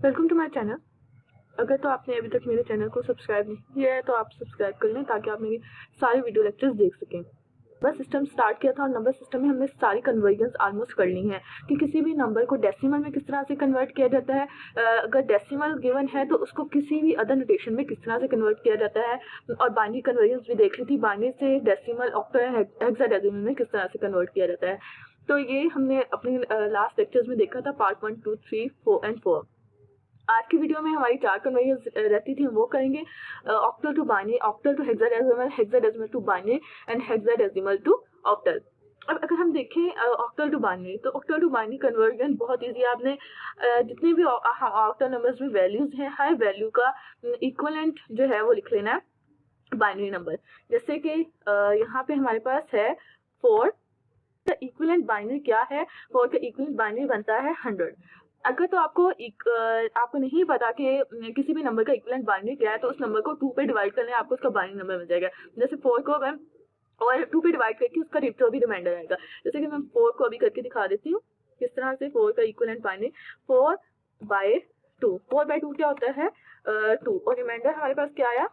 Welcome to my channel. अगर तो आपने अभी तक मेरे चैनल को सब्सक्राइब नहीं किया है तो आप सब्सक्राइब कर लें ताकि आप मेरी सारी वीडियो लेक्चर्स देख सकें। नंबर सिस्टम स्टार्ट किया था और नंबर सिस्टम में हमने सारी कन्वर्जन्स ऑलमोस्ट कर ली हैं कि किसी भी नंबर को डेसिमल में किस तरह से कन्वर्ट किया जाता है। अगर डेसिमल गिवन है तो उसको किसी भी अदर नोटेशन में किस तरह से कन्वर्ट किया जाता है, और बाइनरी कन्वर्जन्स भी देख ली थी, बाइनरी से डेसिमल, ऑक्टल, हेक्साडेसिमल में किस तरह से कन्वर्ट किया जाता है। तो ये हमने अपने लास्ट लेक्चर्स में देखा था, पार्ट 1, 2, 3, 4 एंड 4। आज की वीडियो में हमारी 4 कन्वर्जन्स रहती थी, हम वो करेंगे। Octal to binary, octal to hexadecimal, hexadecimal to binary and hexadecimal to octal. अब अगर हम देखें ऑक्टल टू बाइनरी, तो ऑक्टल टू बाइनरी कन्वर्जन बहुत ईजी है। आपने जितने भी ऑक्टल नंबर्स में वैल्यूज हैं, हर वैल्यू का इक्वलेंट जो है वो लिख लेना है बाइनरी नंबर। जैसे कि यहाँ पे हमारे पास है 4, इक्विवेलेंट बाइनरी क्या है? 4 का इक्विवेलेंट बाइनरी बनता है 100। अगर तो आपको नहीं पता कि किसी भी नंबर का इक्विवेलेंट बाइनरी क्या है, तो उस नंबर को 2 पे डिवाइड करने आपको उसका बाइनरी नंबर मिल जाएगा। जैसे 4 को मैं और 2 पे डिवाइड करके उसका जो भी रिमाइंडर आएगा। जैसे कि मैं 4 को अभी करके दिखा देती हूँ किस तरह से। 4 का इक्विवेलेंट बाइनरी 4/2। 4/2 क्या होता है? 2। और रिमाइंडर हमारे पास क्या आया?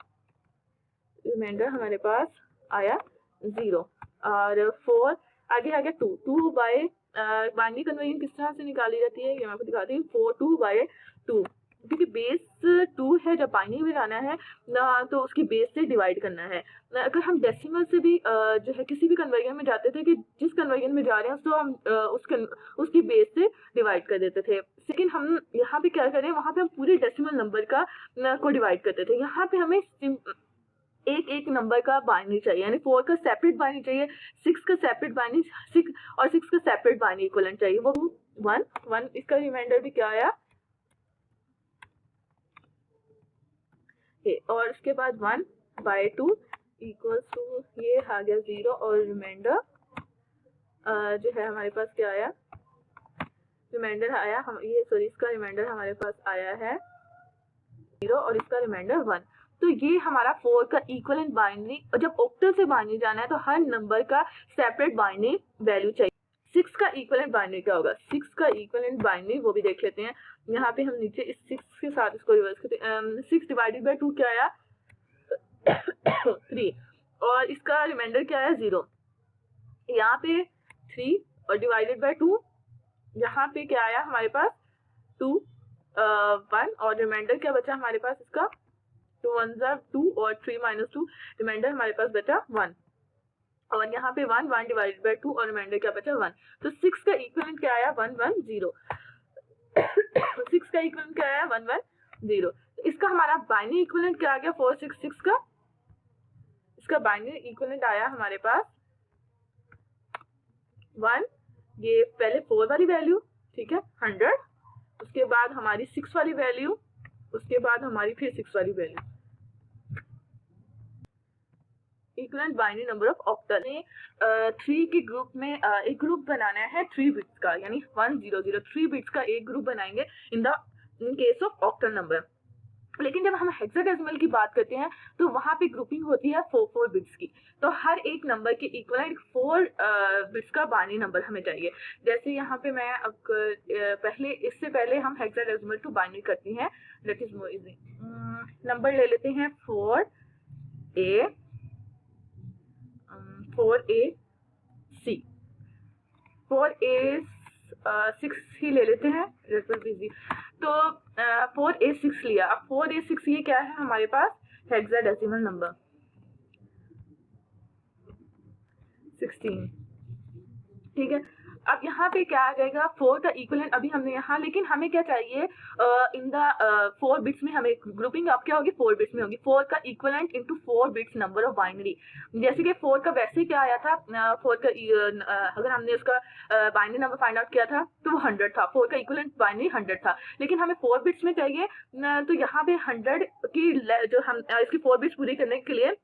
रिमाइंडर हमारे पास आया 0। और 4 आगे आ गया 2 बाय बाइनरी कन्वर्जन किस तरह से निकाली जाती है ये मैं आपको दिखाती हूँ। 4/2 क्योंकि बेस 2 है, जब बाइनरी में जाना है ना तो उसकी बेस से डिवाइड करना है। अगर हम डेसिमल से भी जो है किसी भी कन्वर्जन में जाते थे कि जिस कन्वर्जन में जा रहे हैं उसको हम उसकी बेस से डिवाइड कर देते थे। लेकिन हम यहाँ पे क्या करें, वहाँ पे हम पूरे डेसिमल नंबर का को डिवाइड करते थे। यहाँ पे हमें एक नंबर का बाइनरी चाहिए, यानी 4 का सेपरेट बाइनरी चाहिए, 6 का सेपरेट बाइनरी, 6 का सेपरेट बाइनरी इक्विवेलेंट चाहिए, वो 1। इसका रिमाइंडर भी क्या आया? और उसके बाद 1/2 इक्वल्स टू ये आ गया 0। और रिमाइंडर जो है हमारे पास क्या आया? रिमाइंडर आया हम ये सॉरी इसका रिमाइंडर हमारे पास आया है 0 और इसका रिमाइंडर 1। तो ये हमारा 4 का इक्विवेलेंट बाइनरी। और जब ऑक्टल से बाइनरी जाना है तो हर नंबर का सेपरेट बाइनरी वैल्यू चाहिए। 6 का इक्विवेलेंट बाइनरी क्या होगा? 6 का इक्विवेलेंट बाइनरी वो भी देख लेते हैं। यहाँ पे हम नीचे इस 6 के साथ इसको रिवर्स करते हैं। 6/2 क्या आया? 3। और इसका रिमाइंडर क्या आया? 0। यहाँ पे 3 और डिवाइडेड बाय 2, यहाँ पे क्या आया हमारे पास? 2, 1 और रिमाइंडर क्या बचा हमारे पास इसका? 2 1 2 और 3 - 2, रिमाइंडर हमारे पास बचा 1। और यहाँ पे 1 डिवाइडेड बाय 2 और रिमाइंडर क्या बचा? 1। तो 6 का इक्विवेलेंट क्या आया? 1 1 0। 6 का इक्विवेलेंट क्या आया? 1 1 0। तो इसका हमारा बाइनरी इक्विवेलेंट क्या आ गया? 466 का इसका बाइनरी इक्विवेलेंट आया हमारे पास 1। ये पहले 4 वाली वैल्यू, ठीक है, 100। उसके बाद हमारी 6 वाली वैल्यू, उसके बाद हमारी फिर 6 वाली value. Equivalent binary number of octal ने 3 के ग्रुप में एक ग्रुप बनाना है 3 बिट्स का, यानी 1 0 0 3 बिट्स का एक ग्रुप बनाएंगे in case of octal number. लेकिन जब हम हेक्साडेसिमल की बात करते हैं तो वहां पे ग्रुपिंग होती है 4 बिट्स की। तो हर एक नंबर के इक्विवेलेंट 4 बिट्स का बाइनरी नंबर हमें चाहिए। जैसे यहाँ पे मैं इससे पहले हम हेक्साडेसिमल टू बाइनरी करती हैं, that is more easy. Number ले लेते हैं 4A 4AC 4A 6 ही ले लेते हैं, दैट विल बी इजी। तो 4A6 लिया। अब 4A6 ये क्या है हमारे पास? हेक्साडेसिमल नंबर 16, ठीक है। अब यहाँ पे क्या आ जाएगा? 4 का इक्विवेलेंट अभी हमने यहाँ, लेकिन हमें क्या चाहिए इन द 4 बिट्स में? हमें ग्रुपिंग अब क्या होगी? 4 बिट्स में होगी। 4 का equivalent into 4 bits number of binary. जैसे कि 4 का वैसे क्या आया था? 4 का अगर हमने उसका बाइनरी नंबर फाइंड आउट किया था तो वो 100 था। 4 का इक्विवेलेंट बाइनरी 100 था, लेकिन हमें 4 बिट्स में चाहिए। तो यहाँ पे 100 की जो हम इसकी 4 बिट्स पूरी करने के लिए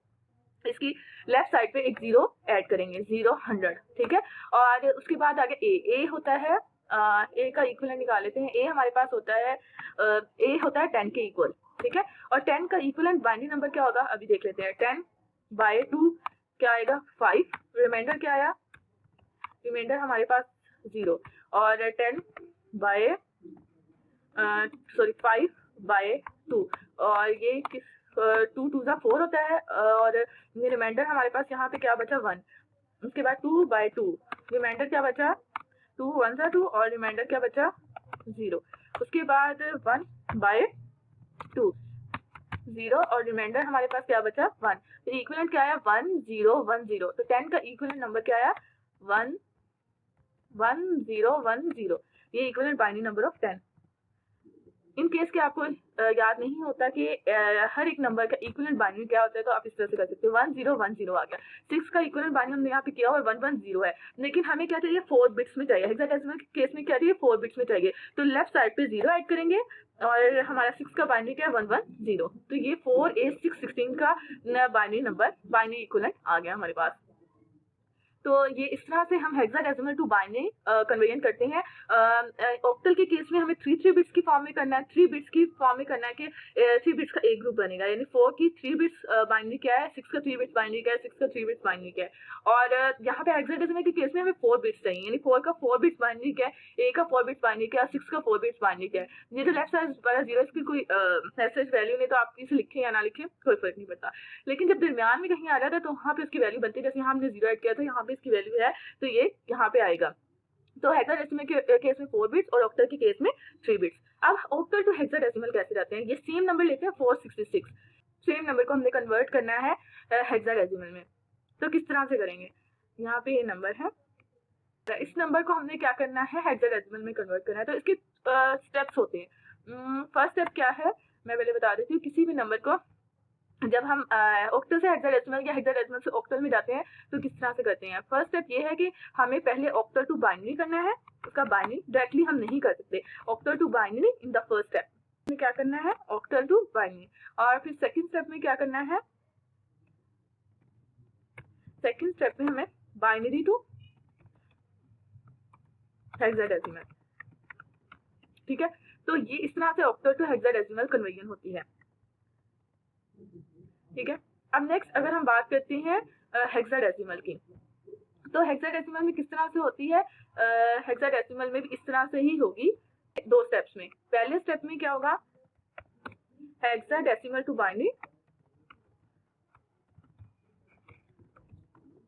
इसकी लेफ्ट साइड पे एक 0 ऐड करेंगे, 0 100, ठीक है। और उसके बाद आगे ए होता है, ए का इक्विवेलेंट निकाल लेते हैं। ए हमारे पास होता है ए होता है 10 के इक्वल, ठीक है। और 10 का इक्विवेलेंट बाइनरी नंबर क्या होगा अभी देख लेते हैं। 10/2 क्या आएगा? 5। रिमाइंडर क्या आया? रिमाइंडर हमारे पास 0। और 10 सॉरी 5/2 और ये किस 2 2 4 होता है और ये रिमाइंडर हमारे पास यहाँ पे क्या बचा 1। उसके बाद 2/2 रिमाइंडर क्या बचा 2 1 2 और रिमाइंडर क्या बचा 0। उसके बाद 1/2 0 और रिमाइंडर हमारे पास क्या बचा 1। तो इक्विवेलेंट क्या आया 1 0 1 0। तो 10 का इक्विवेलेंट नंबर क्या आया 1 1 0 1 0। ये equivalent binary number of 10। In case के आपको याद नहीं होता कि हर एक नंबर का इक्विवेलेंट बाइनरी क्या होता है, तो आप इस तरह से कर सकते हो 1 0 1 0 आ गया। 6 का इक्विवेलेंट बाइनरी हमने यहाँ पे किया और 1 1 0 है, लेकिन हमें क्या चाहिए 4 बिट्स में चाहिए। हेक्साडेसिमल के केस में क्या चाहिए 4 बिट्स में चाहिए, तो लेफ्ट साइड पे 0 ऐड करेंगे और हमारा 6 का बाइनरी क्या है 1 1 0। तो ये 4 8 6 16 का बाइनरी नंबर बाइनरी इक्विवेलेंट आ गया हमारे पास। तो ये इस तरह से हम हेक्साडेसिमल टू बाइनरी कन्वर्जन करते हैं। ऑक्टल के केस में हमें 3 बिट्स की फॉर्म में करना है, 3 बिट्स की फॉर्म में करना है कि 3 बिट्स का एक ग्रुप बनेगा, यानी 4 की 3 बिट्स बाइनरी क्या है, 6 का 3 बिट्स बाइनरी क्या है, 6 का 3 बिट्स बाइनरी क्या है। और यहाँ पे हेक्साडेसिमल के केस में हमें 4 बिट्स चाहिए, यानी 4 का 4 बिट्स बाइनरी क्या है, ए का 4 बिट्स बाइनरी क्या है, 6 का 4 बिट्स बाइनरी क्या है। ये जो लेफ्ट साइड वाला 0 इसकी कोई मैसेज वैल्यू नहीं, तो आप इसे लिखें या ना लिखें कोई फर्क नहीं पड़ता। लेकिन जब दरमियान में कहीं आ रहा था तो वहाँ पे उसकी वैल्यू बनती है, जैसे यहाँ हमने 0 ऐड किया था, यहाँ पे इसकी वैल्यू है तो ये यहाँ पे आएगा। तो हेक्साडेसिमल के केस में 4 बिट्स और ऑक्टल के केस में 3 बिट्स। अब ऑक्टल टू हेक्साडेसिमल कैसे जाते हैं, ये सेम नंबर लेते हैं 466, सेम नंबर को हमने कन्वर्ट करना है हेक्साडेसिमल में। तो किस तरह से करेंगे, यहाँ पे ये नंबर है, इस नंबर को हमने क्या करना है हेक्साडेसिमल में कन्वर्ट करना है। तो इसके स्टेप्स होते हैं। फर्स्ट स्टेप क्या है मैं पहले बता देती हूँ। किसी भी नंबर को जब हम ऑक्टल से हेक्साडेसिमल या हेक्साडेसिमल से ऑक्टल में जाते हैं तो किस तरह से करते हैं। फर्स्ट स्टेप ये है कि हमें पहले ऑक्टल टू बाइनरी करना है, उसका बाइनरी डायरेक्टली हम नहीं कर सकते। Octal to binary in the first step में क्या करना है ऑक्टल टू बाइनरी, और फिर सेकंड स्टेप में क्या करना है, सेकंड स्टेप में हमें बाइनरी टू हेक्साडेसिमल। ठीक है, तो ये इस तरह से ऑक्टल टू हेक्साडेसिमल कन्वर्जन होती है। ठीक है, अब नेक्स्ट अगर हम बात करते हैं हेक्साडेसिमल की, तो हेक्साडेसिमल में किस तरह से होती है। हेक्साडेसिमल में भी इस तरह से ही होगी, 2 स्टेप्स में। पहले स्टेप में क्या होगा हेक्साडेसिमल टू बाइनरी,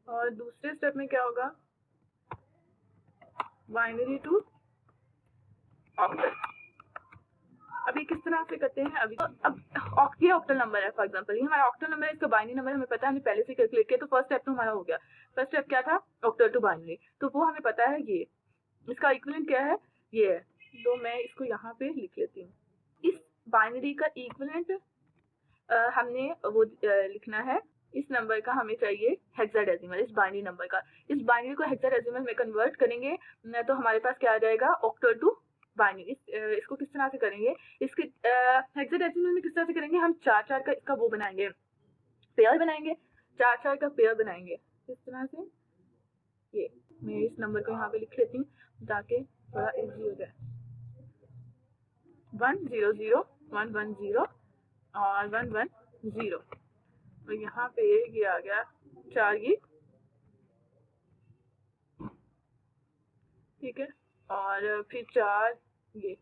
और दूसरे स्टेप में क्या होगा बाइनरी टू ऑक्टल। अभी किस तरह से करते हैं, अभी तो अब ये ऑक्टल नंबर है फॉर एग्जांपल, ये हमारा ऑक्टल नंबर है, इसका बाइनरी नंबर हमें पता है, हमने पहले से कैलकुलेट किया। तो फर्स्ट स्टेप तो हमारा हो गया। फर्स्ट स्टेप क्या था ऑक्टल टू बाइनरी, तो वो हमें पता है ये, इसका इक्विवेलेंट क्या है ये है। तो मैं इसको यहाँ पे लिख लेती हूँ। इस बाइनरी का इक्विवेलेंट हमने वो लिखना है, इस नंबर का हमें चाहिए हेक्साडेसिमल, इस बाइनरी नंबर का। इस बाइनरी को हेक्साडेसिमल में कन्वर्ट करेंगे तो हमारे पास क्या आ जाएगा ऑक्टल टू बाइनरी। इसको किस तरह से करेंगे, इसके हेक्साडेसिमल में किस तरह से करेंगे, हम 4 4 का इसका वो बनाएंगे, पेयर बनाएंगे, 4 4 का पेयर बनाएंगे। किस तरह से, ये मैं इस नंबर को यहाँ पे लिख लेती हूँ ताकि थोड़ा इजी हो जाए। 1 0 0 1 1 0 और 1 1 0, और यहाँ पे ये आ गया 4 ये, ठीक है, और फिर 4 ये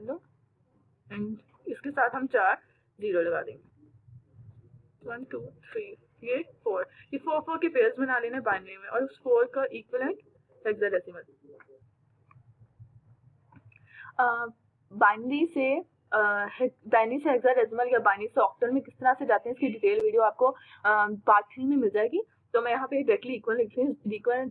लो, एंड इसके साथ हम 4 0 लगा देंगे। 1 2 3 ये 4, ये 4 4 के पेयर्स बना लेना बाइनरी में, और उस 4 का इक्विवेलेंट हेक्साडेसिमल। बाइनरी से हेक्साडेसिमल या बाइनरी से ऑक्टल में किस तरह से जाते हैं, इसकी डिटेल वीडियो आपको पार्ट 3 में मिल जाएगी। तो मैं यहाँ पे डायरेक्टली इक्विवेलेंट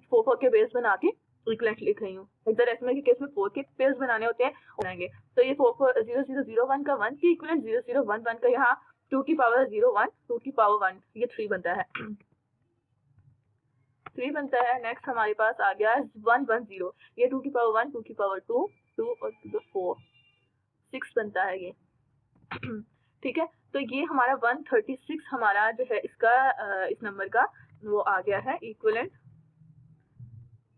4 4 के बेस बना के इक्विवेलेंट लिख रही हूँ। हेक्साडेसिमल के केस में 4 के पेयर्स बनाने होते हैं, बनाएंगे। तो ये 4 4 0 0 0 1 का 1 के इक्विवेलेंट 0 0 1 1 का यहाँ 2 की पावर 0 1 2 की पावर 1, ये 3 बनता है, 3 बनता है। नेक्स्ट हमारे पास आ गया 1 1 0, ये 2 की पावर 1 2 की पावर 2 2 और 2 4 6 बनता है ये। ठीक है, तो ये हमारा 136 हमारा जो है इसका इस नंबर का वो आ गया है इक्विवेलेंट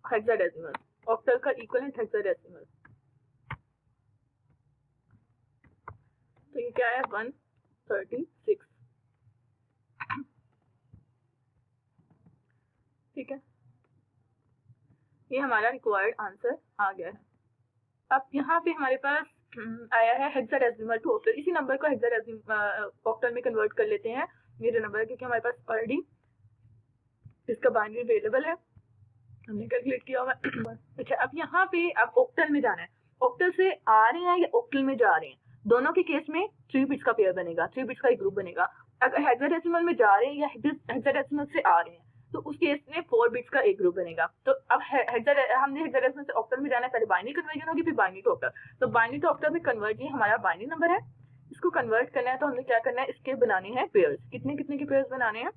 हेक्साडेसिमल, ऑक्टल का इक्विवेलेंट हेक्साडेसिमल। तो ये क्या है 136। ठीक है, ये हमारा रिक्वायर्ड आंसर आ गया है। अब यहाँ पे हमारे पास आया है हेक्साडेसिमल टू ऑक्टल। इसी नंबर को हेक्साडेसिमल ऑक्टल में कन्वर्ट कर लेते हैं। ये जो नंबर है, क्योंकि हमारे पास ऑलरेडी इसका बाइनरी अवेलेबल है, हमने कैलकुलेट किया हुआ है। अच्छा, अब यहाँ पे अब ऑक्टल में जाना है। ऑक्टल से आ रहे हैं या ऑक्टल में जा रहे हैं, दोनों के केस में 3 बिट्स का पेयर बनेगा, 3 बिट्स का एक ग्रुप बनेगा। अगर हेक्साडेसिमल में जा रहे हैं या हेक्साडेसिमल से आ रहे हैं तो उस केस में 4 बिट्स का एक ग्रुप बनेगा। तो अब हमने हेक्साडेसिमल से ऑक्टल में जाना है, पहले बाइनरी कन्वर्जन होगी फिर बाइनरी टू ऑक्टल। तो बाइनरी टू ऑक्टल में कन्वर्ट, ये हमारा बाइनरी नंबर है, इसको कन्वर्ट करना है तो हमने क्या करना है, इसके बनाने हैं पेयर्स। कितने कितने के पेयर्स बनाने हैं,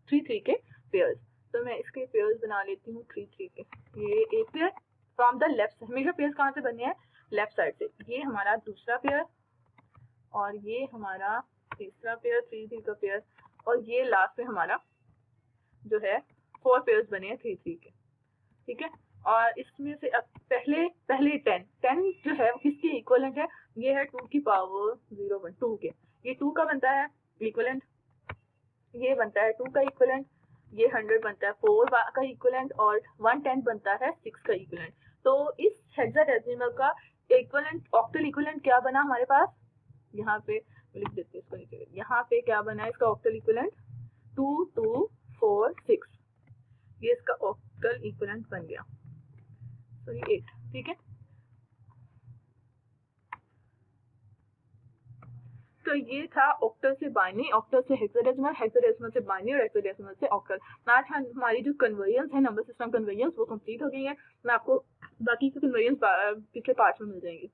3 के पेयर्स। तो मैं इसके पेयर्स बना लेती हूँ 3 के। ये एक पेयर फ्रॉम द लेफ्ट, हमेशा पेयर्स कहाँ से बने हैं, लेफ्ट साइड से। ये हमारा दूसरा पेयर और ये हमारा तीसरा पेयर, 3 का पेयर, और ये लास्ट में हमारा जो है 4 पेयर्स बने हैं 3 के, ठीक है। और इसमें से अब पहले 10 जो है वो किसकी इक्वलेंट है, ये है 2 की पावर 0 2 के। ये 2 का बनता है इक्वलेंट, ये बनता है 2 का इक्वलेंट, ये 100 बनता है 4 का इक्वलेंट, और 110 बनता है 6 का इक्वलेंट। तो इस हेक्साडेसिमल का इक्वलेंट, ऑक्टल इक्वलेंट क्या बना हमारे पास, यहाँ पे लिख देते हैं इसको नीचे। यहाँ पे क्या बना है इसका ऑक्टल इक्वलेंट, 2 2 4 6, ये इसका ऑक्टल इक्वलेंट बन गया, सॉरी 8, ठीक है। तो ये था ऑक्टल से बाइनरी, ऑक्टल से हेक्साडेसिमल, हेक्साडेसिमल से बाइनरी और हेक्साडेसिमल से ऑक्टल। आज हमारी जो कन्वर्जेंस है, नंबर सिस्टम कन्वर्जेंस, वो कंप्लीट हो गई है। मैं आपको बाकी के कन्वर्जेंस पिछले पार्ट में मिल जाएंगे।